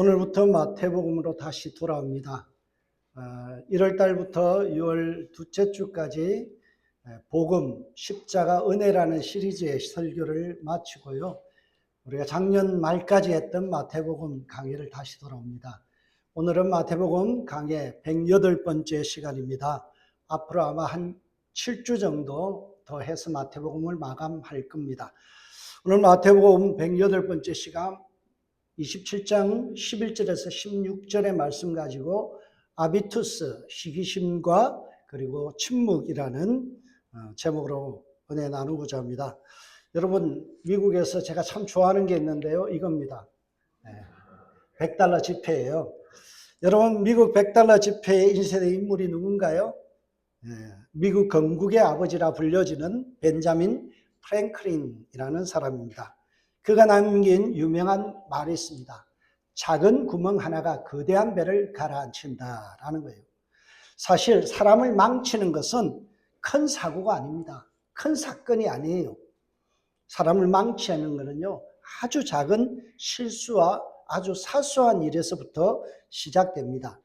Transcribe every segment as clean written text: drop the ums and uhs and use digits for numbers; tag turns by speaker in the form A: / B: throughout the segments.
A: 오늘부터 마태복음으로 다시 돌아옵니다. 1월 달부터 6월 둘째 주까지 복음, 십자가, 은혜라는 시리즈의 설교를 마치고요. 우리가 작년 말까지 했던 마태복음 강의를 다시 돌아옵니다. 오늘은 마태복음 강의 108번째 시간입니다. 앞으로 아마 한 7주 정도 더 해서 마태복음을 마감할 겁니다. 오늘 마태복음 108번째 시간 27장 11절에서 16절의 말씀 가지고 아비투스, 시기심과 그리고 침묵이라는 제목으로 은혜 나누고자 합니다. 여러분, 미국에서 제가 참 좋아하는 게 있는데요. 이겁니다. $100 지폐예요. 여러분, 미국 $100 지폐의 1세대 인물이 누군가요? 미국 건국의 아버지라 불려지는 벤자민 프랭클린이라는 사람입니다. 그가 남긴 유명한 말이 있습니다. 작은 구멍 하나가 거대한 배를 가라앉힌다라는 거예요. 사실 사람을 망치는 것은 큰 사고가 아닙니다. 큰 사건이 아니에요. 사람을 망치는 것은요, 아주 작은 실수와 아주 사소한 일에서부터 시작됩니다.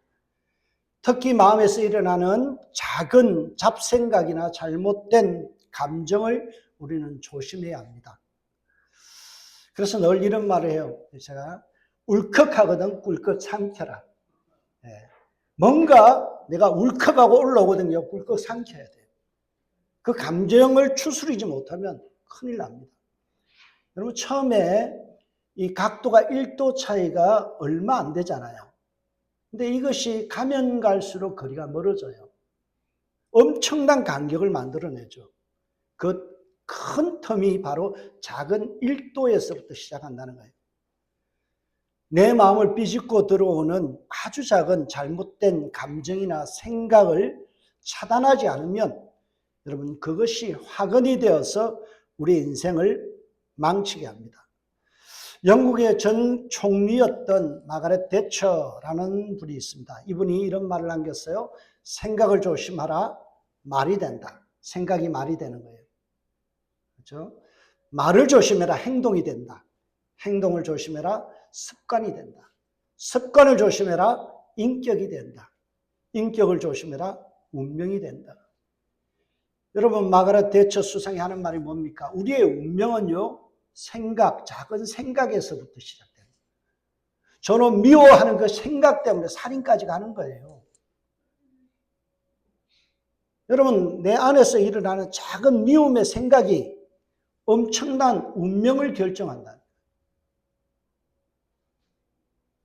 A: 특히 마음에서 일어나는 작은 잡생각이나 잘못된 감정을 우리는 조심해야 합니다. 그래서 늘 이런 말을 해요. 제가 울컥하거든 꿀꺽 삼켜라. 뭔가 내가 울컥하고 올라오거든요. 꿀꺽 삼켜야 돼요. 그 감정을 추스리지 못하면 큰일 납니다. 여러분, 처음에 이 각도가 1도 차이가 얼마 안 되잖아요. 근데 이것이 가면 갈수록 거리가 멀어져요. 엄청난 간격을 만들어내죠. 그 큰 텀이 바로 작은 1도에서부터 시작한다는 거예요. 내 마음을 비집고 들어오는 아주 작은 잘못된 감정이나 생각을 차단하지 않으면 여러분, 그것이 화근이 되어서 우리 인생을 망치게 합니다. 영국의 전 총리였던 마가렛 대처라는 분이 있습니다. 이분이 이런 말을 남겼어요. 생각을 조심하라, 말이 된다. 생각이 말이 되는 거예요. 그렇죠? 말을 조심해라, 행동이 된다. 행동을 조심해라, 습관이 된다. 습관을 조심해라, 인격이 된다. 인격을 조심해라, 운명이 된다. 여러분, 마가렛 대처 수상이 하는 말이 뭡니까? 우리의 운명은요, 생각, 작은 생각에서부터 시작됩니다. 저는 미워하는 그 생각 때문에 살인까지 가는 거예요. 여러분, 내 안에서 일어나는 작은 미움의 생각이 엄청난 운명을 결정한다.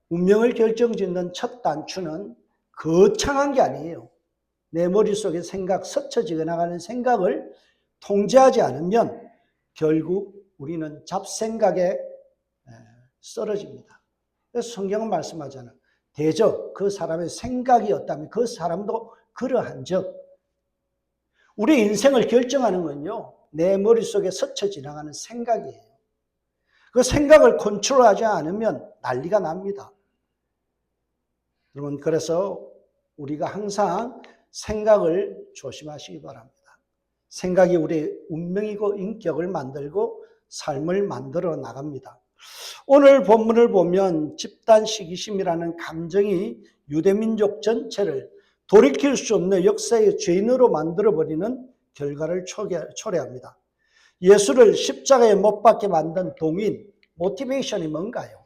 A: 운명을 결정짓는 첫 단추는 거창한 게 아니에요. 내 머릿속에 생각, 스쳐 지나가는 생각을 통제하지 않으면 결국 우리는 잡생각에 쓰러집니다. 그래서 성경은 말씀하잖아요. 대저 그 사람의 생각이었다면 그 사람도 그러한 적. 우리 인생을 결정하는 건요, 내 머릿속에 스쳐 지나가는 생각이에요. 그 생각을 컨트롤하지 않으면 난리가 납니다. 여러분, 그래서 우리가 항상 생각을 조심하시기 바랍니다. 생각이 우리의 운명이고 인격을 만들고 삶을 만들어 나갑니다. 오늘 본문을 보면 집단 시기심이라는 감정이 유대민족 전체를 돌이킬 수 없는 역사의 죄인으로 만들어버리는 결과를 초래합니다. 예수를 십자가에 못 박게 만든 동인, 모티베이션이 뭔가요?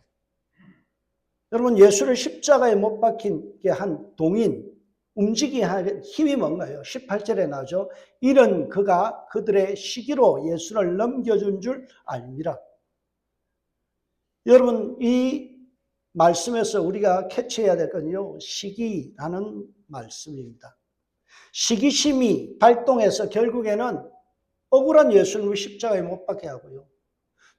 A: 여러분, 예수를 십자가에 못 박히게 한 동인, 움직이게 한 힘이 뭔가요? 18절에 나오죠. 이런 그가 그들의 시기로 예수를 넘겨준 줄 알미라. 여러분, 이 말씀에서 우리가 캐치해야 될 건요, 시기라는 말씀입니다. 시기심이 발동해서 결국에는 억울한 예수님을 십자가에 못 박게 하고요.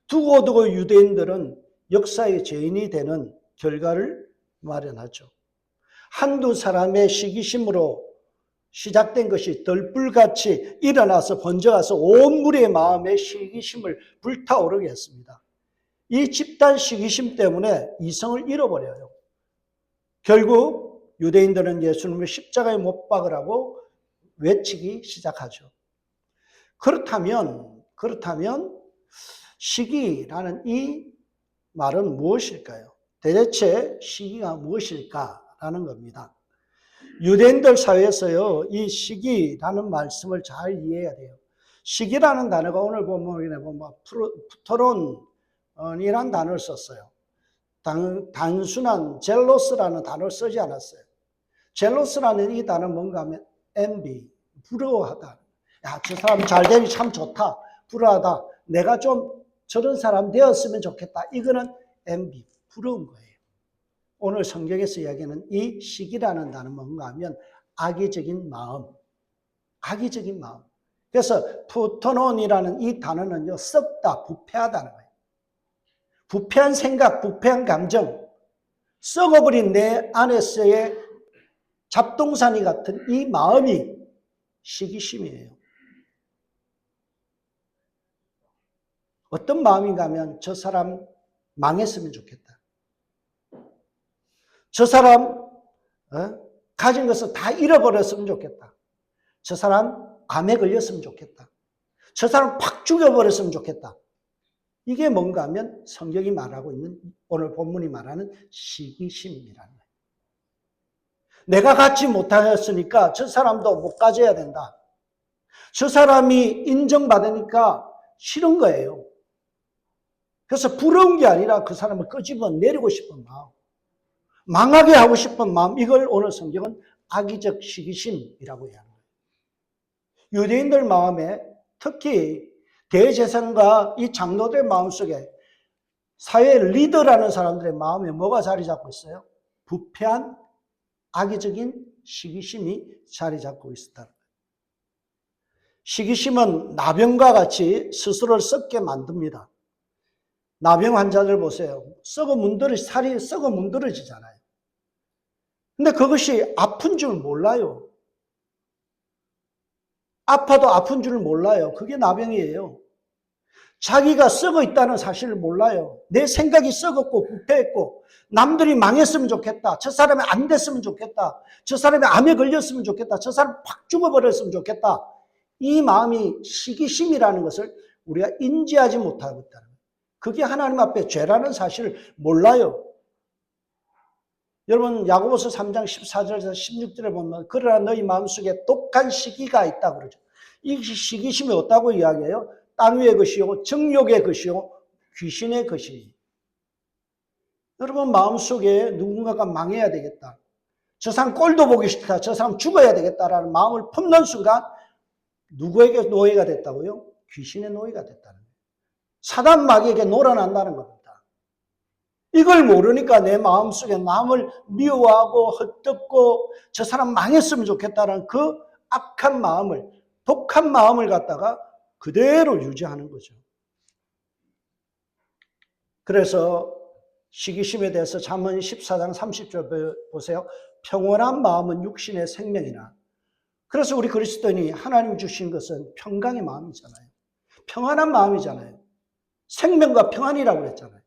A: 두고두고 유대인들은 역사의 죄인이 되는 결과를 마련하죠. 한두 사람의 시기심으로 시작된 것이 덜불같이 일어나서 번져가서 온 무리의 마음에 시기심을 불타오르게 했습니다. 이 집단 시기심 때문에 이성을 잃어버려요. 결국 유대인들은 예수님을 십자가에 못 박으라고 외치기 시작하죠. 그렇다면 시기라는 이 말은 무엇일까요? 대체 시기가 무엇일까라는 겁니다. 유대인들 사회에서요, 이 시기라는 말씀을 잘 이해해야 돼요. 시기라는 단어가 오늘 보면 푸토론이라는 단어를 썼어요. 단순한 젤로스라는 단어를 쓰지 않았어요. 젤로스라는 이 단어는 뭔가 하면 envy, 부러워하다. 야, 저 사람 잘 되니 참 좋다. 부러워하다. 내가 좀 저런 사람 되었으면 좋겠다. 이거는 envy, 부러운 거예요. 오늘 성경에서 이야기하는 이 시기라는 단어는 뭔가 하면 악의적인 마음, 악의적인 마음. 그래서 푸토논이라는 이 단어는요, 썩다, 부패하다는 거예요. 부패한 생각, 부패한 감정, 썩어버린 내 안에서의 잡동사니 같은 이 마음이 시기심이에요. 어떤 마음인가 하면 저 사람 망했으면 좋겠다. 저 사람 가진 것을 다 잃어버렸으면 좋겠다. 저 사람 암에 걸렸으면 좋겠다. 저 사람 팍 죽여버렸으면 좋겠다. 이게 뭔가 하면 성경이 말하고 있는, 오늘 본문이 말하는 시기심이라는 거예요. 내가 갖지 못하였으니까 저 사람도 못 가져야 된다. 저 사람이 인정받으니까 싫은 거예요. 그래서 부러운 게 아니라 그 사람을 끄집어 내리고 싶은 마음, 망하게 하고 싶은 마음, 이걸 오늘 성경은 악의적 시기심이라고 해야 합니다. 유대인들 마음에, 특히 대제사장과 이 장로들 마음속에, 사회 리더라는 사람들의 마음에 뭐가 자리 잡고 있어요? 부패한 악의적인 시기심이 자리 잡고 있었다. 시기심은 나병과 같이 스스로를 썩게 만듭니다. 나병 환자들 보세요. 살이 썩어 문드러지잖아요. 근데 그것이 아픈 줄 몰라요. 아파도 아픈 줄 몰라요. 그게 나병이에요. 자기가 썩어 있다는 사실을 몰라요. 내 생각이 썩었고 부패했고 남들이 망했으면 좋겠다. 저 사람이 안 됐으면 좋겠다. 저 사람이 암에 걸렸으면 좋겠다. 저 사람 팍 죽어버렸으면 좋겠다. 이 마음이 시기심이라는 것을 우리가 인지하지 못하고 있다는 거예요. 그게 하나님 앞에 죄라는 사실을 몰라요. 여러분 야고보서 3장 14절에서 16절에 보면 그러나 너희 마음속에 독한 시기가 있다고 그러죠. 이 시기심이 어떻다고 이야기해요? 땅 위의 것이요, 정욕의 것이요, 귀신의 것이니. 여러분 마음속에 누군가가 망해야 되겠다. 저 사람 꼴도 보기 싫다. 저 사람 죽어야 되겠다라는 마음을 품는 순간 누구에게 노예가 됐다고요? 귀신의 노예가 됐다는 거예요. 사단 마귀에게 놀아난다는 겁니다. 이걸 모르니까 내 마음속에 남을 미워하고 헛되고 저 사람 망했으면 좋겠다는 그 악한 마음을, 독한 마음을 갖다가 그대로 유지하는 거죠. 그래서 시기심에 대해서 잠언 14장 30절 보세요. 평온한 마음은 육신의 생명이나. 그래서 우리 그리스도인이 하나님 주신 것은 평강의 마음이잖아요. 평안한 마음이잖아요. 생명과 평안이라고 그랬잖아요.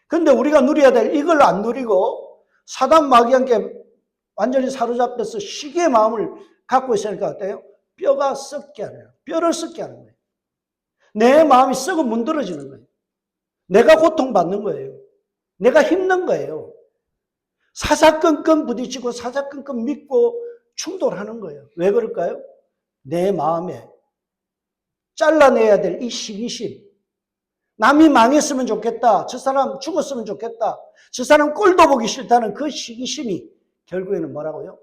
A: 그런데 우리가 누려야 될 이걸 안 누리고 사단 마귀한테 완전히 사로잡혀서 시기의 마음을 갖고 있으니까 어때요? 뼈가 썩게 하는 거예요. 뼈를 썩게 하는 거예요. 내 마음이 썩어 문드러지는 거예요. 내가 고통받는 거예요. 내가 힘든 거예요. 사사건건 부딪히고 사사건건 믿고 충돌하는 거예요. 왜 그럴까요? 내 마음에 잘라내야 될 이 시기심. 남이 망했으면 좋겠다. 저 사람 죽었으면 좋겠다. 저 사람 꼴도 보기 싫다는 그 시기심이 결국에는 뭐라고요?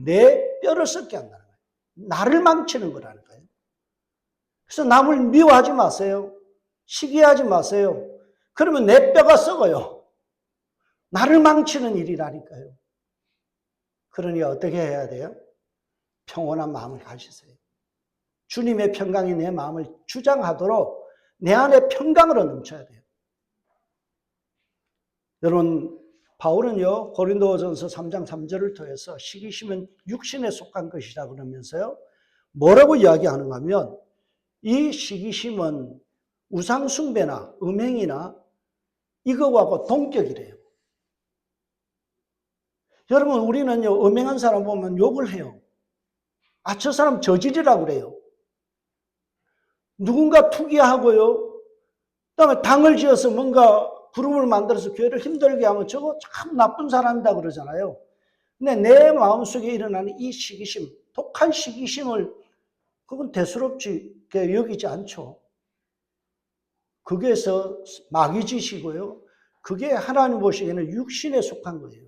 A: 내 뼈를 썩게 한다는 거예요. 나를 망치는 거라는 거예요. 그래서 남을 미워하지 마세요. 시기하지 마세요. 그러면 내 뼈가 썩어요. 나를 망치는 일이라니까요. 그러니 어떻게 해야 돼요? 평온한 마음을 가지세요. 주님의 평강이 내 마음을 주장하도록 내 안에 평강으로 넘쳐야 돼요. 여러분, 바울은요, 고린도전서 3장 3절을 통해서 시기심은 육신에 속한 것이다 그러면서요, 뭐라고 이야기하는가 하면 이 시기심은 우상숭배나 음행이나 이거하고 동격이래요. 여러분, 우리는요, 음행한 사람 보면 욕을 해요. 아, 저 사람 저질이라고 그래요. 누군가 투기하고요, 그 다음에 당을 지어서 뭔가 그룹을 만들어서 교회를 힘들게 하면 저거 참 나쁜 사람이다 그러잖아요. 근데 내 마음속에 일어나는 이 시기심, 독한 시기심을 그건 대수롭지 여기지 않죠. 그게서 마귀 짓이고요. 그게 하나님 보시기에는 육신에 속한 거예요.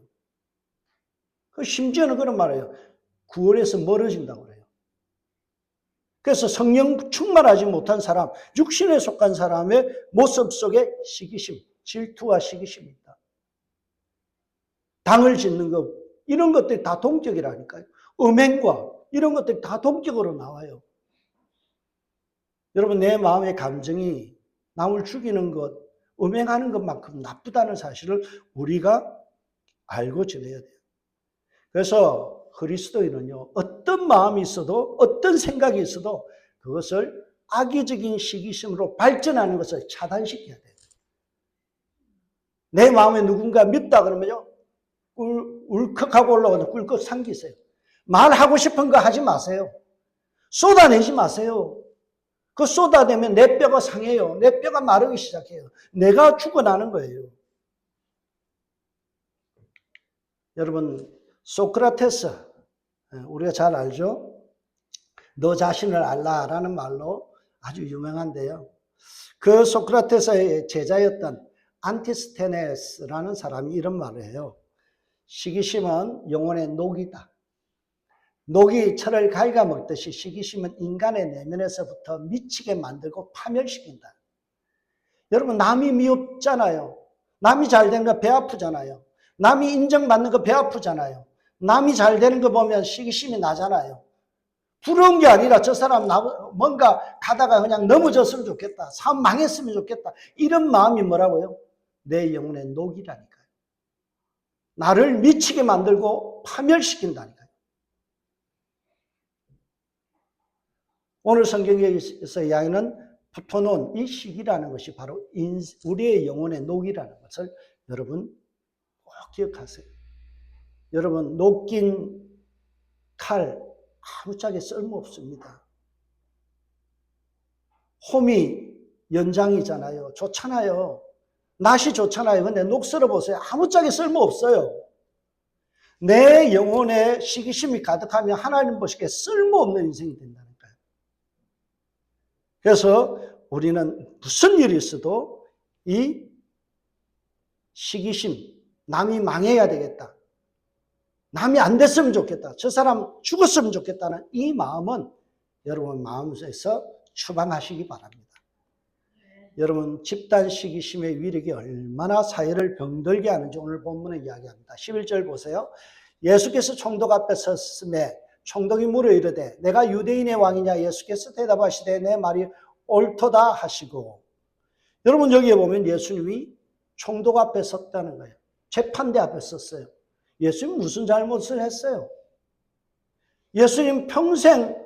A: 심지어는 그런 말이에요. 구원에서 멀어진다고 그래요. 그래서 성령 충만하지 못한 사람, 육신에 속한 사람의 모습 속에 시기심, 질투와 시기심이 있다. 당을 짓는 것, 이런 것들이 다 동격이라니까요. 음행과 이런 것들이 다 동격으로 나와요. 여러분, 내 마음의 감정이 남을 죽이는 것, 음행하는 것만큼 나쁘다는 사실을 우리가 알고 지내야 돼요. 그래서 그리스도인은요, 어떤 마음이 있어도, 어떤 생각이 있어도 그것을 악의적인 시기심으로 발전하는 것을 차단시켜야 돼요. 내 마음에 누군가 밉다 그러면요, 울컥하고 올라가서 꿀꺽 삼키세요. 말하고 싶은 거 하지 마세요. 쏟아내지 마세요. 그 쏟아내면 내 뼈가 상해요. 내 뼈가 마르기 시작해요. 내가 죽어나는 거예요. 여러분, 소크라테스, 우리가 잘 알죠? 너 자신을 알라라는 말로 아주 유명한데요. 그 소크라테스의 제자였던 안티스테네스라는 사람이 이런 말을 해요. 시기심은 영혼의 녹이다. 녹이 철을 갉아먹듯이 시기심은 인간의 내면에서부터 미치게 만들고 파멸시킨다. 여러분, 남이 미흡잖아요. 남이 잘 된 거 배 아프잖아요. 남이 인정받는 거 배 아프잖아요. 남이 잘 되는 거 보면 시기심이 나잖아요. 부러운 게 아니라 저 사람 뭔가 가다가 그냥 넘어졌으면 좋겠다. 사업 망했으면 좋겠다. 이런 마음이 뭐라고요? 내 영혼의 녹이라니까요. 나를 미치게 만들고 파멸시킨다니까요. 오늘 성경에서 이야기는 붙어놓은 이 시기라는 것이 바로 우리의 영혼의 녹이라는 것을 여러분 꼭 기억하세요. 여러분, 녹긴 칼 아무짝에 쓸모없습니다. 홈이 연장이잖아요. 좋잖아요. 낫이 좋잖아요. 근데 녹 썰어보세요. 아무짝에 쓸모없어요. 내 영혼에 시기심이 가득하면 하나님 보시기에 쓸모없는 인생이 된다니까요. 그래서 우리는 무슨 일이 있어도 이 시기심, 남이 망해야 되겠다. 남이 안 됐으면 좋겠다. 저 사람 죽었으면 좋겠다는 이 마음은 여러분 마음에서 추방하시기 바랍니다. 여러분, 집단 시기심의 위력이 얼마나 사회를 병들게 하는지 오늘 본문에 이야기합니다. 11절 보세요. 예수께서 총독 앞에 섰음에 총독이 물어 이르되 내가 유대인의 왕이냐? 예수께서 대답하시되 내 말이 옳도다 하시고. 여러분, 여기에 보면 예수님이 총독 앞에 섰다는 거예요. 재판대 앞에 섰어요. 예수님 무슨 잘못을 했어요? 예수님 평생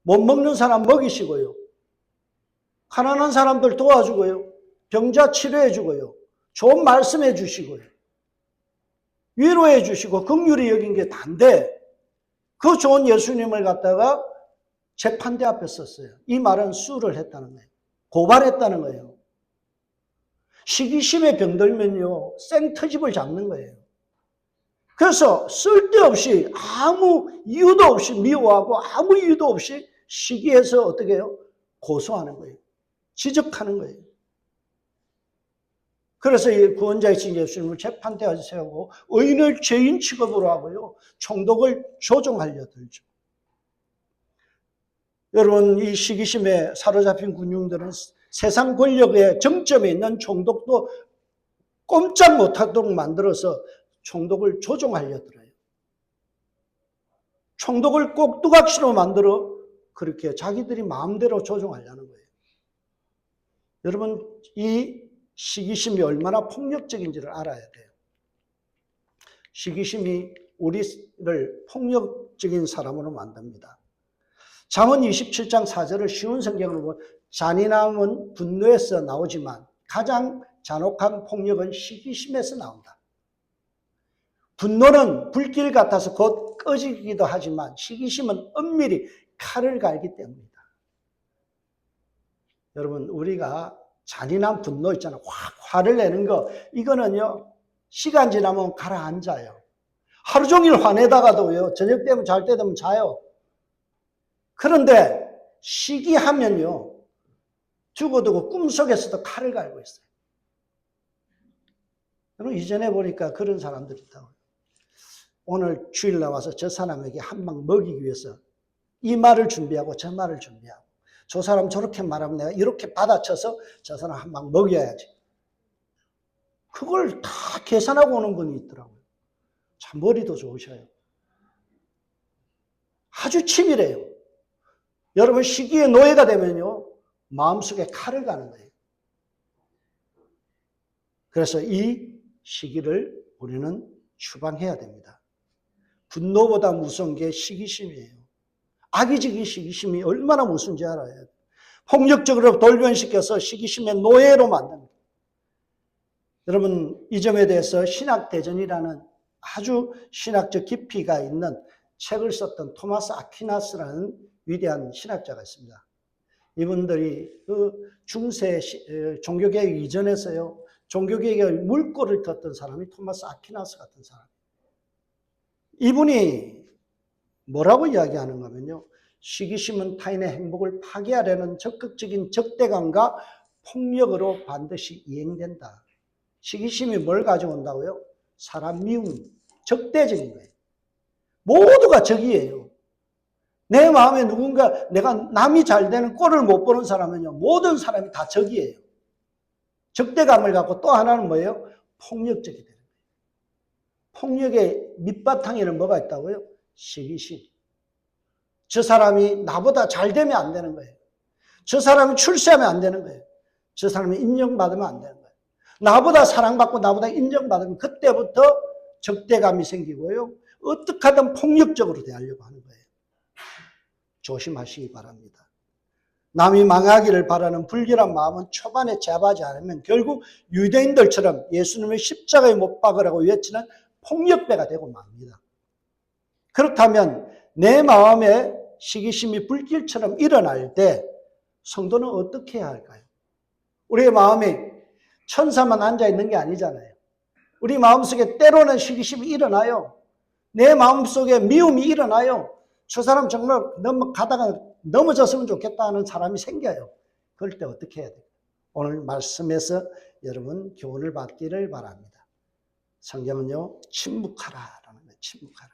A: 못 먹는 사람 먹이시고요. 가난한 사람들 도와주고요. 병자 치료해 주고요. 좋은 말씀해 주시고요. 위로해 주시고 긍휼히 여긴 게 다인데 그 좋은 예수님을 갖다가 재판대 앞에 섰어요. 이 말은 수를 했다는 거예요. 고발했다는 거예요. 시기심에 병들면요, 생터집을 잡는 거예요. 그래서 쓸데없이 아무 이유도 없이 미워하고 아무 이유도 없이 시기해서 어떻게 해요? 고소하는 거예요. 지적하는 거예요. 그래서 구원자이신 예수님을 재판대에 세우고 의인을 죄인 취급으로 하고요. 총독을 조종하려 들죠. 여러분, 이 시기심에 사로잡힌 군중들은 세상 권력의 정점에 있는 총독도 꼼짝 못하도록 만들어서 총독을 조종하려 들어요. 총독을 꼭두각시로 만들어 그렇게 자기들이 마음대로 조종하려는 거예요. 여러분, 이 시기심이 얼마나 폭력적인지를 알아야 돼요. 시기심이 우리를 폭력적인 사람으로 만듭니다. 잠언 27장 4절을 쉬운 성경으로 보면 잔인함은 분노에서 나오지만 가장 잔혹한 폭력은 시기심에서 나온다. 분노는 불길 같아서 곧 꺼지기도 하지만 시기심은 은밀히 칼을 갈기 때문이다. 여러분, 우리가 잔인한 분노 있잖아요. 확 화를 내는 거. 이거는요, 시간 지나면 가라앉아요. 하루 종일 화내다가도요, 저녁 되면 잘 때 되면 자요. 그런데 시기하면요, 죽어두고 꿈속에서도 칼을 갈고 있어요. 여러분, 이전에 보니까 그런 사람들이 있다고요. 오늘 주일 나와서 저 사람에게 한 방 먹이기 위해서 이 말을 준비하고 저 말을 준비하고, 저 사람 저렇게 말하면 내가 이렇게 받아쳐서 저 사람 한 방 먹여야지. 그걸 다 계산하고 오는 분이 있더라고요. 참 머리도 좋으셔요. 아주 치밀해요. 여러분, 시기의 노예가 되면요, 마음속에 칼을 가는 거예요. 그래서 이 시기를 우리는 추방해야 됩니다. 분노보다 무서운 게 시기심이에요. 악의적인 시기심이 얼마나 무서운지 알아요. 폭력적으로 돌변시켜서 시기심의 노예로 만듭니다. 여러분, 이 점에 대해서 신학대전이라는 아주 신학적 깊이가 있는 책을 썼던 토마스 아퀴나스라는 위대한 신학자가 있습니다. 이분들이 그 중세 종교개혁 이전에서요, 종교개혁의 물꼬를 텄던 사람이 토마스 아퀴나스 같은 사람. 이분이 뭐라고 이야기하는가 하면요, 시기심은 타인의 행복을 파괴하려는 적극적인 적대감과 폭력으로 반드시 이행된다. 시기심이 뭘 가져온다고요? 사람 미움, 적대적인 거예요. 모두가 적이에요. 내 마음에 누군가, 내가 남이 잘 되는 꼴을 못 보는 사람은요, 모든 사람이 다 적이에요. 적대감을 갖고 또 하나는 뭐예요? 폭력적이 되는 거예요. 폭력의 밑바탕에는 뭐가 있다고요? 시기심. 저 사람이 나보다 잘 되면 안 되는 거예요. 저 사람이 출세하면 안 되는 거예요. 저 사람이 인정받으면 안 되는 거예요. 나보다 사랑받고 나보다 인정받으면 그때부터 적대감이 생기고요, 어떻게 하든 폭력적으로 대하려고 하는 거예요. 조심하시기 바랍니다. 남이 망하기를 바라는 불길한 마음은 초반에 제압하지 않으면 결국 유대인들처럼 예수님을 십자가에 못 박으라고 외치는 폭력배가 되고 맙니다. 그렇다면 내 마음에 시기심이 불길처럼 일어날 때 성도는 어떻게 해야 할까요? 우리의 마음에 천사만 앉아있는 게 아니잖아요. 우리 마음속에 때로는 시기심이 일어나요. 내 마음속에 미움이 일어나요. 저 사람 정말 가다가 넘어졌으면 좋겠다 하는 사람이 생겨요. 그럴 때 어떻게 해야 돼요? 오늘 말씀에서 여러분 교훈을 받기를 바랍니다. 성경은요, 침묵하라라는 거예요. 침묵하라.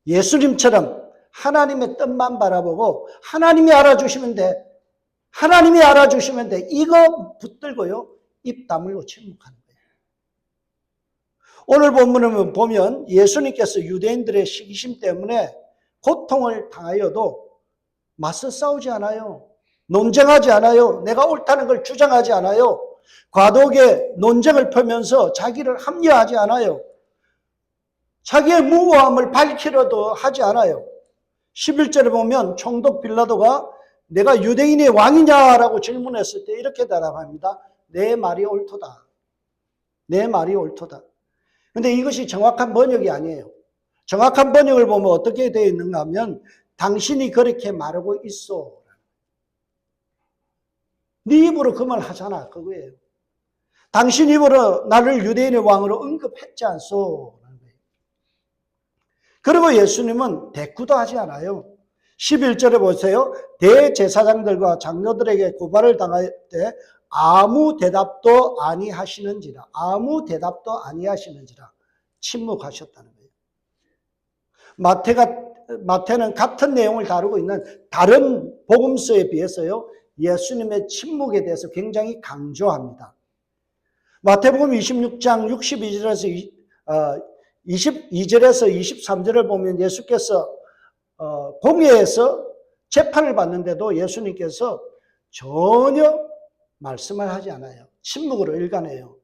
A: 예수님처럼 하나님의 뜻만 바라보고 하나님이 알아주시면 돼. 하나님이 알아주시면 돼. 이거 붙들고요, 입 다물고 침묵하는 거예요. 오늘 본문을 보면 예수님께서 유대인들의 시기심 때문에 고통을 당하여도 맞서 싸우지 않아요. 논쟁하지 않아요. 내가 옳다는 걸 주장하지 않아요. 과도하게 논쟁을 펴면서 자기를 합리화하지 않아요. 자기의 무고함을 밝히려도 하지 않아요. 11절에 보면 총독 빌라도가 내가 유대인의 왕이냐라고 질문했을 때 이렇게 대답합니다. 내 말이 옳도다. 내 말이 옳도다. 근데 이것이 정확한 번역이 아니에요. 정확한 번역을 보면 어떻게 되어 있는가 하면 당신이 그렇게 말하고 있어. 네 입으로 그 말 하잖아. 그거예요. 당신 입으로 나를 유대인의 왕으로 언급했지 않소. 그리고 예수님은 대꾸도 하지 않아요. 11절에 보세요. 대제사장들과 장로들에게 고발을 당할 때 아무 대답도 아니하시는지라. 아무 대답도 아니하시는지라. 침묵하셨다는 거예요. 마태는 같은 내용을 다루고 있는 다른 복음서에 비해서요, 예수님의 침묵에 대해서 굉장히 강조합니다. 마태복음 26장 22절에서 23절을 보면 예수께서 공회에서 재판을 받는데도 예수님께서 전혀 말씀을 하지 않아요. 침묵으로 일관해요.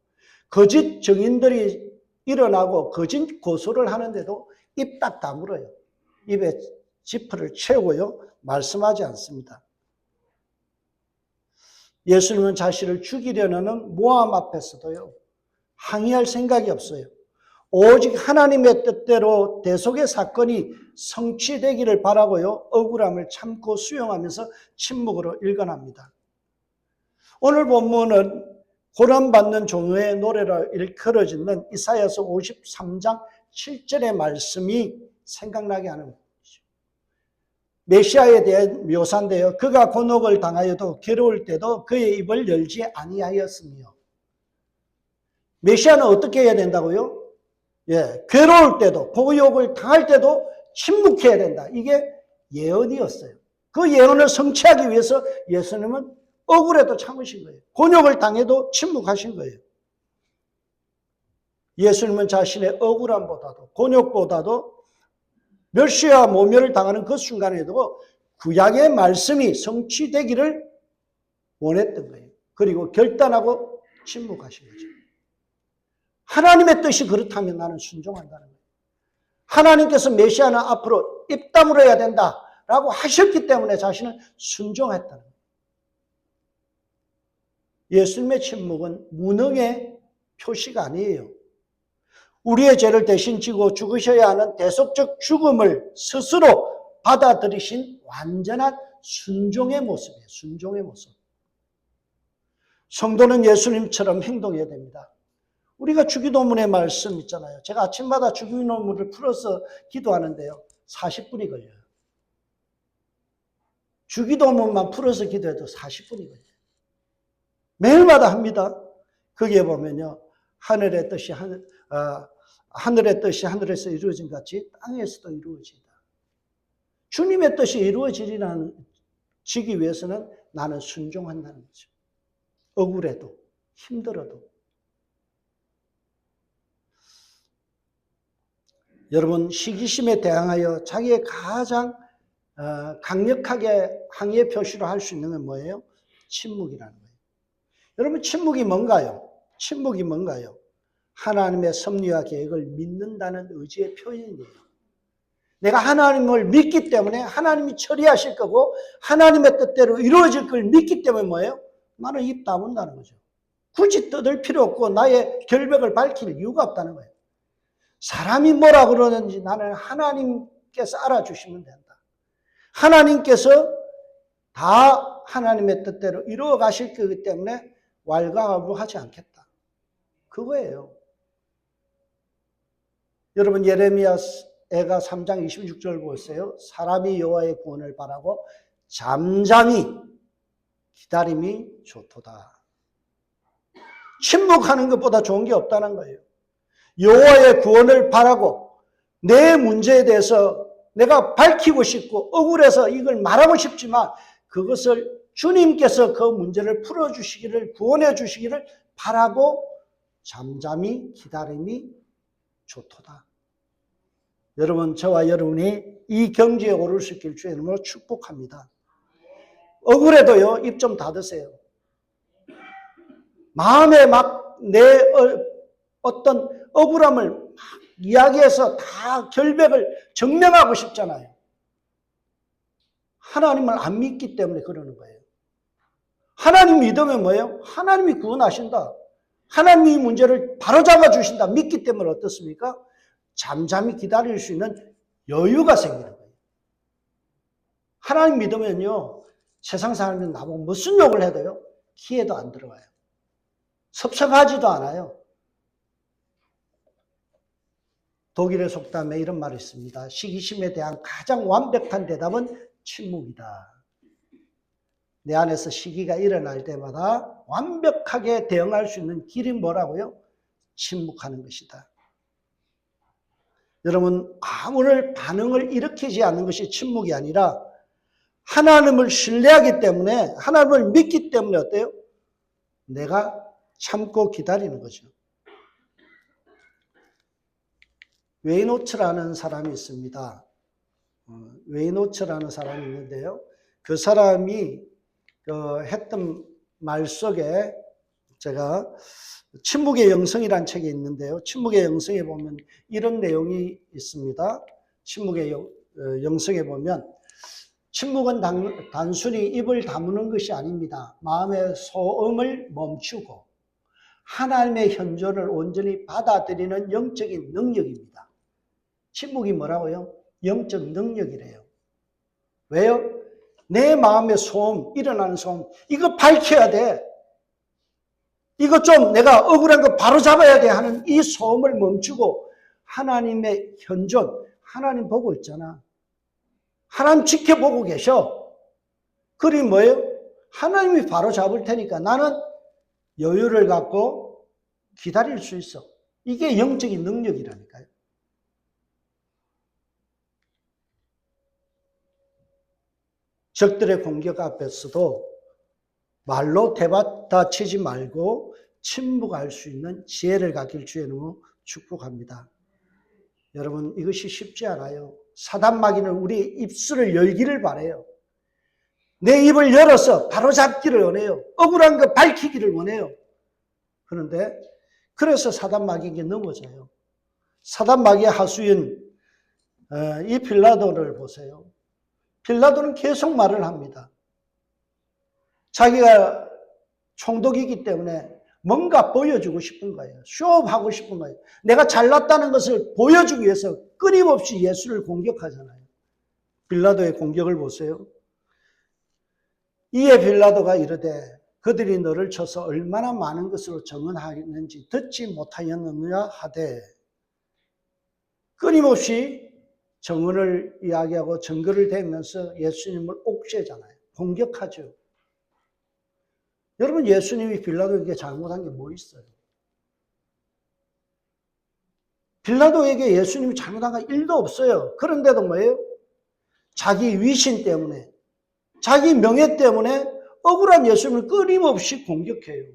A: 거짓 증인들이 일어나고 거짓 고소를 하는데도 입 딱 다물어요. 입에 지퍼를 채우고요, 말씀하지 않습니다. 예수님은 자신을 죽이려는 모함 앞에서도요, 항의할 생각이 없어요. 오직 하나님의 뜻대로 대속의 사건이 성취되기를 바라고요, 억울함을 참고 수용하면서 침묵으로 일관합니다. 오늘 본문은 고난받는 종의 노래로 일컬어지는 이사야서 53장 7절의 말씀이 생각나게 하는 거죠. 메시아에 대한 묘사인데요. 그가 곤혹을 당하여도 괴로울 때도 그의 입을 열지 아니하였으며. 메시아는 어떻게 해야 된다고요? 괴로울 때도, 고욕을 당할 때도 침묵해야 된다. 이게 예언이었어요. 그 예언을 성취하기 위해서 예수님은 억울해도 참으신 거예요. 곤욕을 당해도 침묵하신 거예요. 예수님은 자신의 억울함보다도, 곤욕보다도 멸시와 모멸을 당하는 그 순간에도 구약의 말씀이 성취되기를 원했던 거예요. 그리고 결단하고 침묵하신 거죠. 하나님의 뜻이 그렇다면 나는 순종한다는 거예요. 하나님께서 메시아는 앞으로 입 다물어야 된다라고 하셨기 때문에 자신은 순종했다는 거예요. 예수님의 침묵은 무능의 표시가 아니에요. 우리의 죄를 대신 지고 죽으셔야 하는 대속적 죽음을 스스로 받아들이신 완전한 순종의 모습이에요. 순종의 모습. 성도는 예수님처럼 행동해야 됩니다. 우리가 주기도문의 말씀 있잖아요. 제가 아침마다 주기도문을 풀어서 기도하는데요. 40분이 걸려요. 주기도문만 풀어서 기도해도 40분이 걸려요. 매일마다 합니다. 거기에 보면요. 하늘의 뜻이 하늘에서 이루어진 같이 땅에서도 이루어진다. 주님의 뜻이 이루어지기 위해서는 나는 순종한다는 거죠. 억울해도 힘들어도. 여러분, 시기심에 대항하여 자기의 가장 강력하게 항의 표시로 할 수 있는 건 뭐예요? 침묵이라는 거예요. 여러분, 침묵이 뭔가요? 침묵이 뭔가요? 하나님의 섭리와 계획을 믿는다는 의지의 표현이에요. 내가 하나님을 믿기 때문에 하나님이 처리하실 거고 하나님의 뜻대로 이루어질 걸 믿기 때문에 뭐예요? 나는 입 다문다는 거죠. 굳이 떠들 필요 없고 나의 결백을 밝힐 이유가 없다는 거예요. 사람이 뭐라 그러는지 나는 하나님께서 알아주시면 된다. 하나님께서 다 하나님의 뜻대로 이루어 가실 거기 때문에 왈가왈부하지 않겠다. 그거예요. 여러분, 예레미야가 3장 26절 보세요. 사람이 여호와의 구원을 바라고 잠잠히 기다림이 좋도다. 침묵하는 것보다 좋은 게 없다는 거예요. 여호와의 구원을 바라고 내 문제에 대해서 내가 밝히고 싶고 억울해서 이걸 말하고 싶지만 그것을 주님께서 그 문제를 풀어주시기를, 구원해 주시기를 바라고 잠잠히 기다림이 좋도다. 여러분, 저와 여러분이 이 경지에 오를 수 있길 주의 이름으로 축복합니다. 억울해도요, 입 좀 닫으세요. 마음에 막 내 어떤 억울함을 막 이야기해서 다 결백을 증명하고 싶잖아요. 하나님을 안 믿기 때문에 그러는 거예요. 하나님 믿으면 뭐예요? 하나님이 구원하신다. 하나님이 이 문제를 바로잡아 주신다. 믿기 때문에 어떻습니까? 잠잠히 기다릴 수 있는 여유가 생기는 거예요. 하나님 믿으면요, 세상 사람들은 나보고 무슨 욕을 해도요, 귀에도 안 들어가요. 섭섭하지도 않아요. 독일의 속담에 이런 말이 있습니다. 시기심에 대한 가장 완벽한 대답은 침묵이다. 내 안에서 시기가 일어날 때마다 완벽하게 대응할 수 있는 길이 뭐라고요? 침묵하는 것이다. 여러분, 아무런 반응을 일으키지 않는 것이 침묵이 아니라 하나님을 신뢰하기 때문에, 하나님을 믿기 때문에 어때요? 내가 참고 기다리는 거죠. 웨이노츠라는 사람이 있습니다. 웨이노츠라는 사람이 있는데요. 그 사람이 했던 말 속에 제가 침묵의 영성이라는 책이 있는데요. 침묵의 영성에 보면 이런 내용이 있습니다. 침묵의 영성에 보면 침묵은 단순히 입을 다무는 것이 아닙니다. 마음의 소음을 멈추고 하나님의 현존을 온전히 받아들이는 영적인 능력입니다. 침묵이 뭐라고요? 영적 능력이래요. 왜요? 내 마음의 소음, 일어나는 소음, 이거 밝혀야 돼. 이거 좀 내가 억울한 거 바로 잡아야 돼 하는 이 소음을 멈추고 하나님의 현존, 하나님 보고 있잖아. 하나님 지켜보고 계셔. 그리 뭐예요? 하나님이 바로 잡을 테니까 나는 여유를 갖고 기다릴 수 있어. 이게 영적인 능력이라니까요. 적들의 공격 앞에서도 말로 대받아치지 말고 침묵할 수 있는 지혜를 갖길 주의 이름으로 축복합니다. 여러분, 이것이 쉽지 않아요. 사단 마귀는 우리 입술을 열기를 바라요. 내 입을 열어서 바로잡기를 원해요. 억울한 거 밝히기를 원해요. 그런데 그래서 사단 마귀에게 넘어져요. 사단 마귀의 하수인 이 빌라도를 보세요. 빌라도는 계속 말을 합니다. 자기가 총독이기 때문에 뭔가 보여주고 싶은 거예요. 쇼업하고 싶은 거예요. 내가 잘났다는 것을 보여주기 위해서 끊임없이 예수를 공격하잖아요. 빌라도의 공격을 보세요. 이에 빌라도가 이르되 그들이 너를 쳐서 얼마나 많은 것으로 정언하였는지 듣지 못하였느냐 하되, 끊임없이 정언을 이야기하고 증거를 대면서 예수님을 옥죄잖아요. 공격하죠. 여러분, 예수님이 빌라도에게 잘못한 게 뭐 있어요? 빌라도에게 예수님이 잘못한 거 1도 없어요. 그런데도 뭐예요? 자기 위신 때문에, 자기 명예 때문에 억울한 예수님을 끊임없이 공격해요.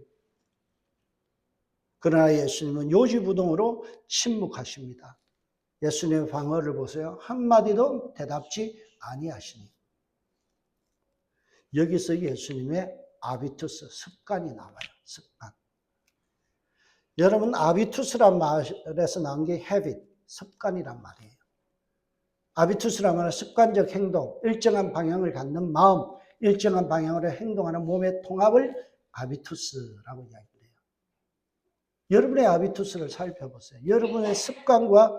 A: 그러나 예수님은 요지부동으로 침묵하십니다. 예수님의 방어를 보세요. 한마디도 대답지 아니하시니. 여기서 예수님의 아비투스, 습관이 나와요. 습관. 여러분, 아비투스란 말에서 나온 게 habit, 습관이란 말이에요. 아비투스란 말은 습관적 행동, 일정한 방향을 갖는 마음, 일정한 방향으로 행동하는 몸의 통합을 아비투스라고 이야기해요. 여러분의 아비투스를 살펴보세요. 여러분의 습관과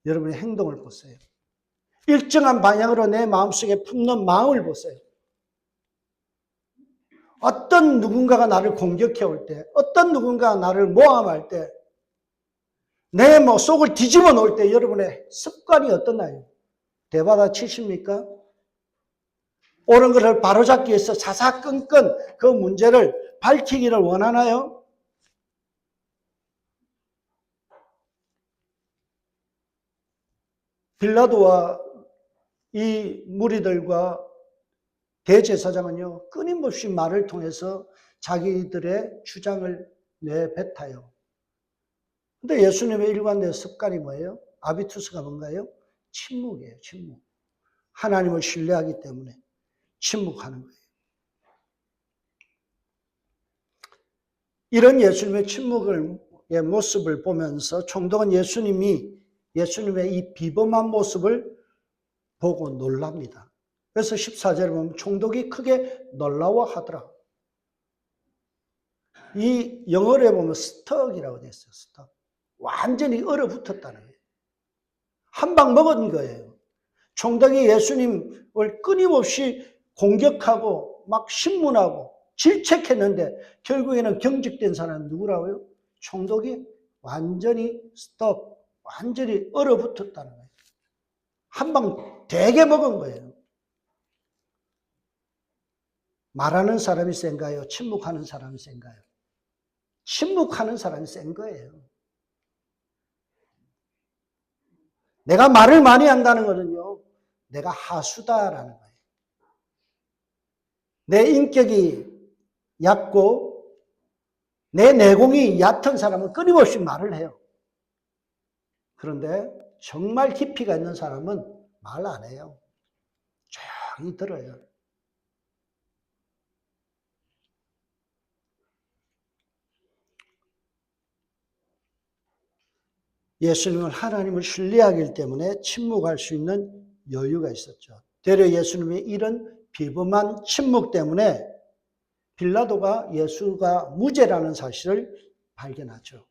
A: 여러분의 행동을 보세요. 일정한 방향으로 내 마음속에 품는 마음을 보세요. 어떤 누군가가 나를 공격해 올 때, 어떤 누군가가 나를 모함할 때, 내 속을 뒤집어 놓을 때 여러분의 습관이 어떠나요? 대받아 치십니까? 옳은 것을 바로잡기 위해서 사사건건 그 문제를 밝히기를 원하나요? 빌라도와 이 무리들과 대제사장은요, 끊임없이 말을 통해서 자기들의 주장을 내뱉어요. 근데 예수님의 일관된 습관이 뭐예요? 아비투스가 뭔가요? 침묵이에요, 침묵. 하나님을 신뢰하기 때문에 침묵하는 거예요. 이런 예수님의 침묵의 모습을 보면서 총독은 예수님의 이 비범한 모습을 보고 놀랍니다. 그래서 14절에 보면 총독이 크게 놀라워하더라. 이 영어로 보면 스톡이라고 되어 있어요. 스톡. 완전히 얼어붙었다는 거예요. 한 방 먹은 거예요. 총독이 예수님을 끊임없이 공격하고 막 신문하고 질책했는데 결국에는 경직된 사람은 누구라고요? 총독이 완전히 스톱, 완전히 얼어붙었다는 거예요. 한 방 되게 먹은 거예요. 말하는 사람이 센가요? 침묵하는 사람이 센가요? 침묵하는 사람이 센 거예요. 내가 말을 많이 한다는 것은요, 내가 하수다라는 거예요. 내 인격이 얕고 내 내공이 얕은 사람은 끊임없이 말을 해요. 그런데 정말 깊이가 있는 사람은 말 안 해요. 조용히 들어요. 예수님은 하나님을 신뢰하기 때문에 침묵할 수 있는 여유가 있었죠. 되려 예수님의 이런 비범한 침묵 때문에 빌라도가 예수가 무죄라는 사실을 발견하죠.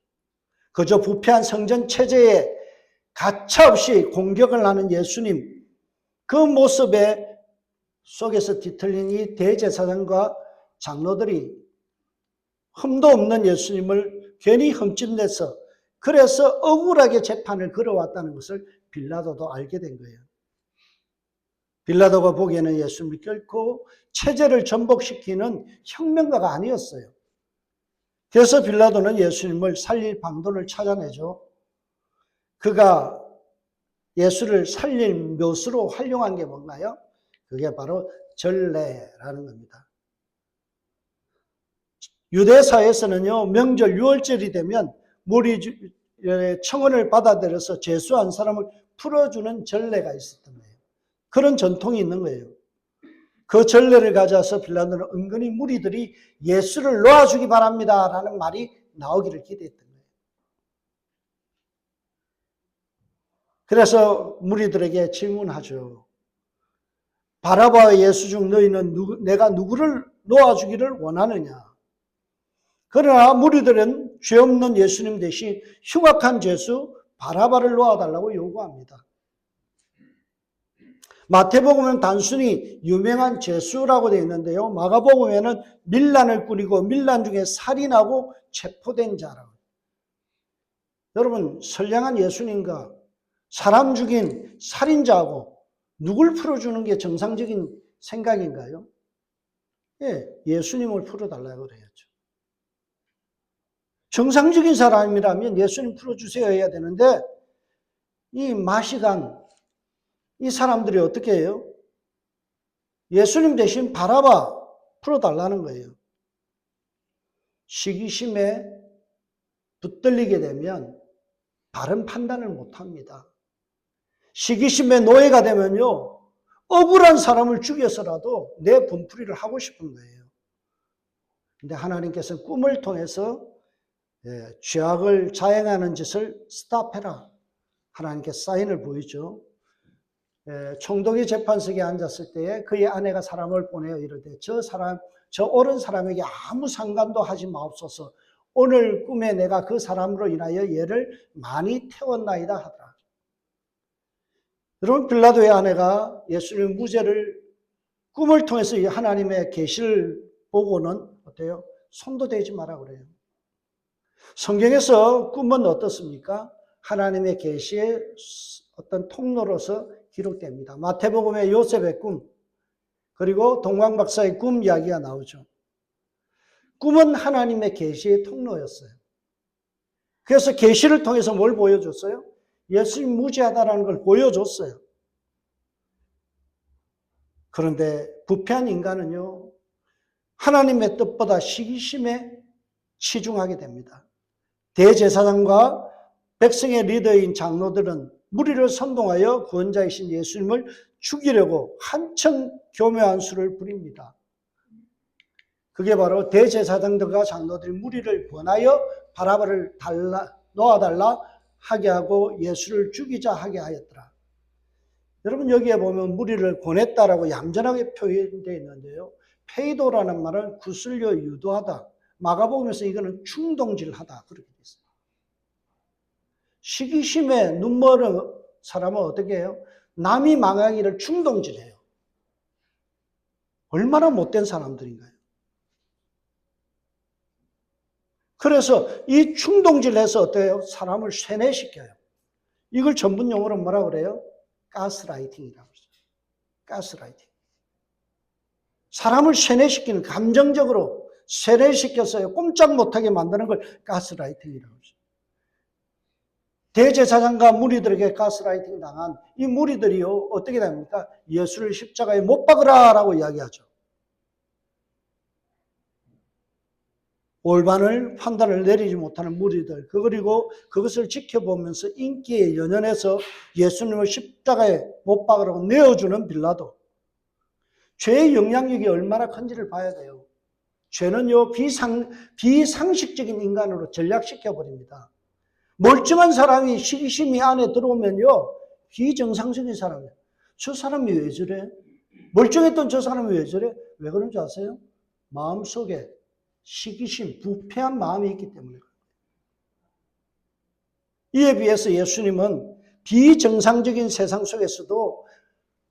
A: 그저 부패한 성전 체제에 가차없이 공격을 하는 예수님, 그 모습에 속에서 뒤틀린 이 대제사장과 장로들이 흠도 없는 예수님을 괜히 흠집내서 그래서 억울하게 재판을 걸어왔다는 것을 빌라도도 알게 된 거예요. 빌라도가 보기에는 예수님이 결코 체제를 전복시키는 혁명가가 아니었어요. 그래서 빌라도는 예수님을 살릴 방도를 찾아내죠. 그가 예수를 살릴 묘수로 활용한 게 뭔가요? 그게 바로 전례라는 겁니다. 유대사에서는요, 명절 6월절이 되면 무리의 청원을 받아들여서 죄수한 사람을 풀어주는 전례가 있었던 거예요. 그런 전통이 있는 거예요. 그 전례를 가져와서 빌라도는 은근히 무리들이 예수를 놓아주기 바랍니다 라는 말이 나오기를 기대했던 거예요. 그래서 무리들에게 질문하죠. 바라바와 예수 중 너희는 내가 누구를 놓아주기를 원하느냐? 그러나 무리들은 죄 없는 예수님 대신 흉악한 죄수 바라바를 놓아달라고 요구합니다. 마태복음은 단순히 유명한 죄수라고 되어 있는데요. 마가복음에는 밀란을 꾸리고 밀란 중에 살인하고 체포된 자라고. 여러분, 선량한 예수님과 사람 죽인 살인자하고 누굴 풀어주는 게 정상적인 생각인가요? 예, 예수님을 풀어달라고 그래야죠. 정상적인 사람이라면 예수님 풀어주세요 해야 되는데 이 마시간 이 사람들이 어떻게 해요? 예수님 대신 바라바 풀어달라는 거예요. 시기심에 붙들리게 되면 바른 판단을 못합니다. 시기심의 노예가 되면요, 억울한 사람을 죽여서라도 내 분풀이를 하고 싶은 거예요. 근데 하나님께서는 꿈을 통해서 죄악을 자행하는 짓을 스탑해라. 하나님께 사인을 보이죠. 총독이 재판석에 앉았을 때에 그의 아내가 사람을 보내어 이르되 저 옳은 사람에게 아무 상관도 하지 마옵소서. 오늘 꿈에 내가 그 사람으로 인하여 얘를 많이 태웠나이다 하더라. 여러분, 빌라도의 아내가 예수님의 무죄를 꿈을 통해서 하나님의 계시를 보고는 어때요? 손도 대지 마라 그래요. 성경에서 꿈은 어떻습니까? 하나님의 계시의 어떤 통로로서 기록됩니다. 마태복음의 요셉의 꿈, 그리고 동광박사의 꿈 이야기가 나오죠. 꿈은 하나님의 계시의 통로였어요. 그래서 계시를 통해서 뭘 보여줬어요? 예수님 무죄하다라는 걸 보여줬어요. 그런데 부패한 인간은요, 하나님의 뜻보다 시기심에 치중하게 됩니다. 대제사장과 백성의 리더인 장로들은 무리를 선동하여 구원자이신 예수님을 죽이려고 한층 교묘한 수를 부립니다. 그게 바로 대제사장들과 장로들이 무리를 권하여 바라바를 놓아달라 하게 하고 예수를 죽이자 하게 하였더라. 여러분, 여기에 보면 무리를 권했다라고 얌전하게 표현되어 있는데요. 페이도라는 말은 구슬려 유도하다. 마가복음에서 이거는 충동질하다 그렇게 되어 있어요. 시기심에 눈먼 사람은 어떻게 해요? 남이 망하기를 충동질해요. 얼마나 못된 사람들인가요? 그래서 이 충동질해서 어때요? 사람을 세뇌시켜요. 이걸 전문 용어로 뭐라 그래요? 가스라이팅이라고 그러죠. 가스라이팅. 사람을 세뇌시키는, 감정적으로 세뇌시켜서 꼼짝 못하게 만드는 걸 가스라이팅이라고 그러죠. 대제사장과 무리들에게 가스라이팅 당한 이 무리들이요, 어떻게 됩니까? 예수를 십자가에 못 박으라 라고 이야기하죠. 올바른 판단을 내리지 못하는 무리들, 그리고 그것을 지켜보면서 인기에 연연해서 예수님을 십자가에 못 박으라고 내어주는 빌라도. 죄의 영향력이 얼마나 큰지를 봐야 돼요. 죄는요, 비상식적인 인간으로 전락시켜버립니다. 멀쩡한 사람이 시기심이 안에 들어오면요, 비정상적인 사람이에요. 저 사람이 왜 저래? 멀쩡했던 저 사람이 왜 저래? 왜 그런 줄 아세요? 마음속에 시기심, 부패한 마음이 있기 때문에. 이에 비해서 예수님은 비정상적인 세상 속에서도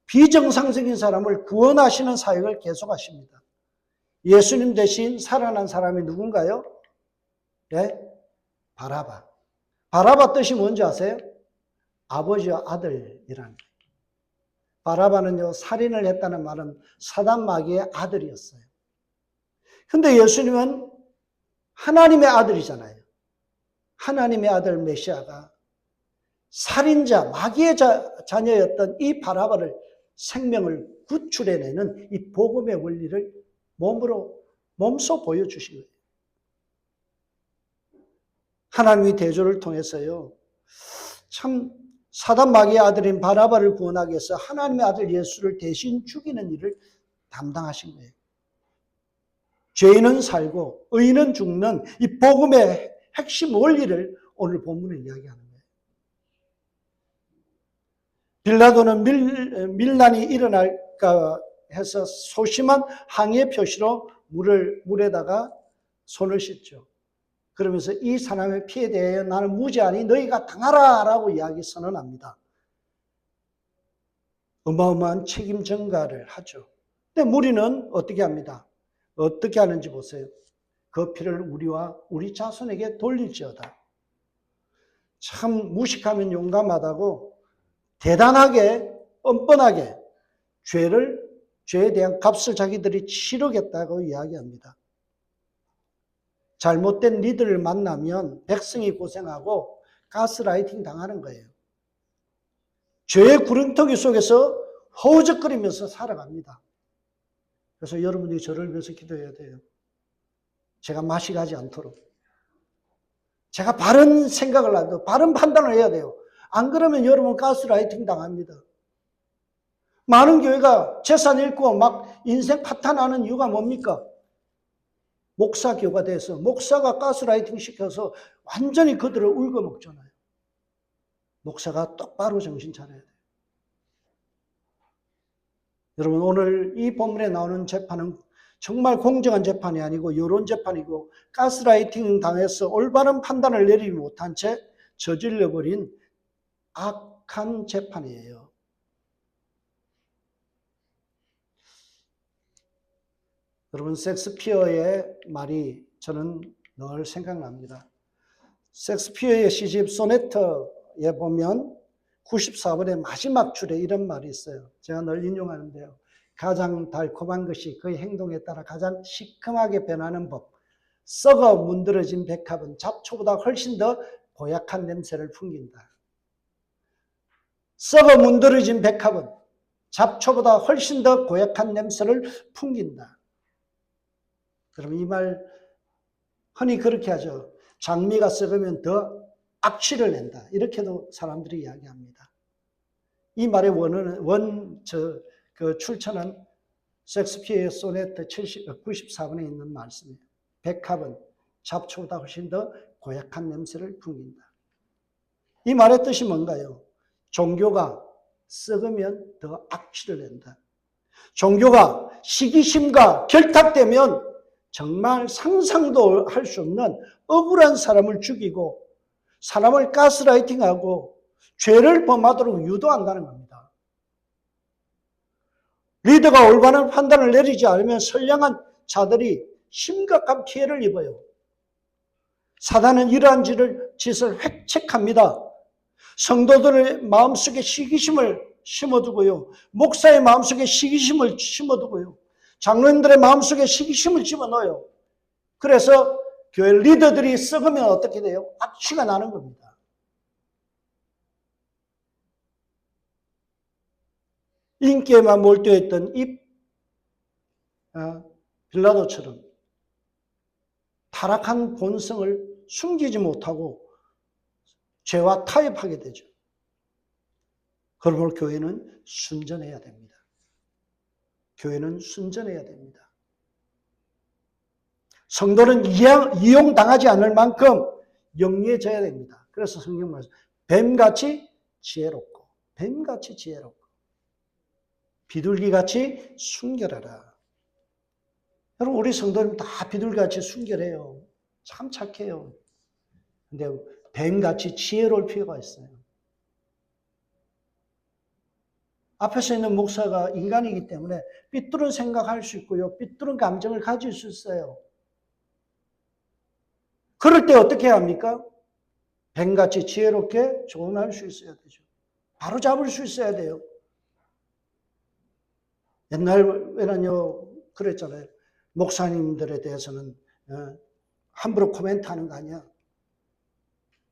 A: 비정상적인 사람을 구원하시는 사역을 계속하십니다. 예수님 대신 살아난 사람이 누군가요? 네? 바라바. 바라바 뜻이 뭔지 아세요? 아버지와 아들이라는 거예요. 바라바는요, 살인을 했다는 말은 사단 마귀의 아들이었어요. 근데 예수님은 하나님의 아들이잖아요. 하나님의 아들 메시아가 살인자, 마귀의 자녀였던 이 바라바를 생명을 구출해내는 이 복음의 원리를 몸소 보여주신 거예요. 하나님의 대조를 통해서요, 참 사단 마귀의 아들인 바라바를 구원하기 위해서 하나님의 아들 예수를 대신 죽이는 일을 담당하신 거예요. 죄인은 살고 의인은 죽는 이 복음의 핵심 원리를 오늘 본문에 이야기하는 거예요. 빌라도는 밀란이 일어날까 해서 소심한 항의의 표시로 물에다가 손을 씻죠. 그러면서 이 사람의 피에 대해 나는 무죄하니 너희가 당하라 라고 이야기 선언합니다. 어마어마한 책임 전가를 하죠. 근데 무리는 어떻게 합니다? 어떻게 하는지 보세요. 그 피를 우리 자손에게 돌릴지어다. 참 무식하면 용감하다고 대단하게 뻔뻔하게 죄에 대한 값을 자기들이 치르겠다고 이야기합니다. 잘못된 리더를 만나면 백성이 고생하고 가스라이팅 당하는 거예요. 죄의 구렁텅이 속에서 허우적거리면서 살아갑니다. 그래서 여러분들이 저를 위해서 기도해야 돼요. 제가 맛이 가지 않도록. 제가 바른 생각을 하고 바른 판단을 해야 돼요. 안 그러면 여러분 가스라이팅 당합니다. 많은 교회가 재산 잃고 막 인생 파탄하는 이유가 뭡니까? 목사교가 돼서 목사가 가스라이팅 시켜서 완전히 그들을 울거먹잖아요. 목사가 똑바로 정신 차려야 돼요. 여러분 오늘 이 본문에 나오는 재판은 정말 공정한 재판이 아니고 여론 재판이고 가스라이팅 당해서 올바른 판단을 내리지 못한 채 저질러버린 악한 재판이에요. 여러분 섹스피어의 말이 저는 늘 생각납니다. 섹스피어의 시집 소네트에 보면 94번의 마지막 줄에 이런 말이 있어요. 제가 늘 인용하는데요. 가장 달콤한 것이 그의 행동에 따라 가장 시큼하게 변하는 법. 썩어 문드러진 백합은 잡초보다 훨씬 더 고약한 냄새를 풍긴다. 썩어 문드러진 백합은 잡초보다 훨씬 더 고약한 냄새를 풍긴다. 그럼 이 말 흔히 그렇게 하죠. 장미가 썩으면 더 악취를 낸다. 이렇게도 사람들이 이야기합니다. 이 말의 출처는 섹스피어의 소네트 94번에 있는 말씀이에요. 백합은 잡초보다 훨씬 더 고약한 냄새를 풍긴다. 이 말의 뜻이 뭔가요? 종교가 썩으면 더 악취를 낸다. 종교가 시기심과 결탁되면 정말 상상도 할 수 없는 억울한 사람을 죽이고 사람을 가스라이팅하고 죄를 범하도록 유도한다는 겁니다. 리더가 올바른 판단을 내리지 않으면 선량한 자들이 심각한 피해를 입어요. 사단은 이러한 짓을 획책합니다. 성도들의 마음속에 시기심을 심어두고요. 목사의 마음속에 시기심을 심어두고요. 장로님들의 마음속에 시기심을 집어넣어요. 그래서 교회 리더들이 썩으면 어떻게 돼요? 악취가 나는 겁니다. 인기에만 몰두했던 이 빌라도처럼 타락한 본성을 숨기지 못하고 죄와 타협하게 되죠. 그러므로 교회는 순전해야 됩니다. 교회는 순전해야 됩니다. 성도는 이용당하지 않을 만큼 영리해져야 됩니다. 그래서 성경 말씀 뱀같이 지혜롭고 비둘기같이 순결하라. 여러분 우리 성도님 다 비둘기같이 순결해요. 참 착해요. 근데 뱀같이 지혜로울 필요가 있어요. 앞에서 있는 목사가 인간이기 때문에 삐뚤은 생각할 수 있고요. 삐뚤은 감정을 가질 수 있어요. 그럴 때 어떻게 해야 합니까? 뱀같이 지혜롭게 조언할 수 있어야 되죠. 바로 잡을 수 있어야 돼요. 옛날에는요, 그랬잖아요. 목사님들에 대해서는 함부로 코멘트하는 거 아니야.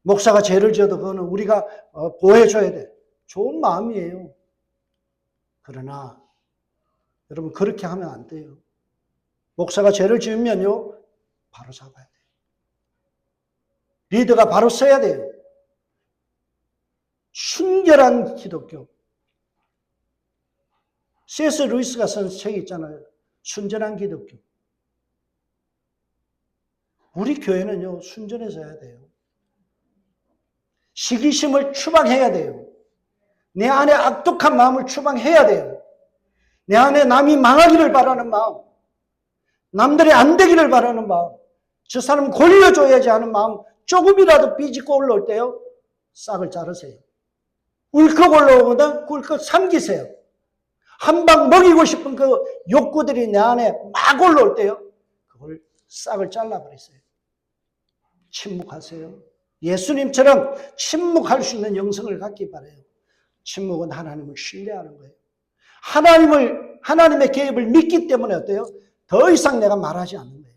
A: 목사가 죄를 지어도 그거는 우리가 보호해줘야 돼. 좋은 마음이에요. 그러나 여러분 그렇게 하면 안 돼요. 목사가 죄를 지으면요, 바로 잡아야 돼요. 리더가 바로 서야 돼요. 순결한 기독교. C.S. 루이스가 쓴 책이 있잖아요. 순전한 기독교. 우리 교회는요, 순전해져야 돼요. 시기심을 추방해야 돼요. 내 안에 악독한 마음을 추방해야 돼요. 내 안에 남이 망하기를 바라는 마음, 남들이 안 되기를 바라는 마음, 저 사람 골려줘야지 하는 마음 조금이라도 삐지고 올라올 때요, 싹을 자르세요. 울컥 올라오거든 꿀꺽 삼기세요. 한 방 먹이고 싶은 그 욕구들이 내 안에 막 올라올 때요, 그걸 싹을 잘라버리세요. 침묵하세요. 예수님처럼 침묵할 수 있는 영성을 갖기 바라요. 침묵은 하나님을 신뢰하는 거예요. 하나님의 개입을 믿기 때문에 어때요? 더 이상 내가 말하지 않는 거예요.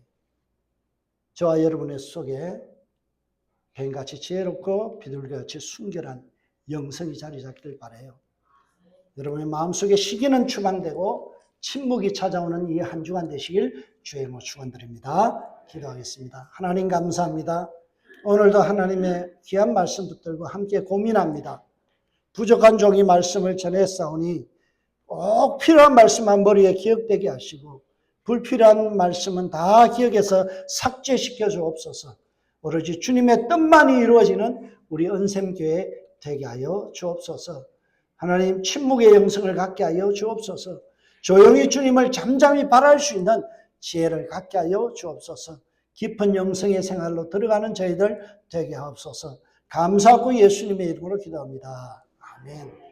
A: 저와 여러분의 속에 뱀같이 지혜롭고 비둘기같이 순결한 영성이 자리 잡기를 바라요. 여러분의 마음속에 시기는 추방되고 침묵이 찾아오는 이 한 주간 되시길 주의 이름으로 축원드립니다. 기도하겠습니다. 하나님 감사합니다. 오늘도 하나님의 귀한 말씀 붙들고 함께 고민합니다. 부족한 종이 말씀을 전했사오니 꼭 필요한 말씀만 머리에 기억되게 하시고 불필요한 말씀은 다 기억해서 삭제시켜 주옵소서. 오로지 주님의 뜻만이 이루어지는 우리 은샘교회 되게 하여 주옵소서. 하나님 침묵의 영성을 갖게 하여 주옵소서. 조용히 주님을 잠잠히 바랄 수 있는 지혜를 갖게 하여 주옵소서. 깊은 영성의 생활로 들어가는 저희들 되게 하옵소서. 감사하고 예수님의 이름으로 기도합니다. 아멘.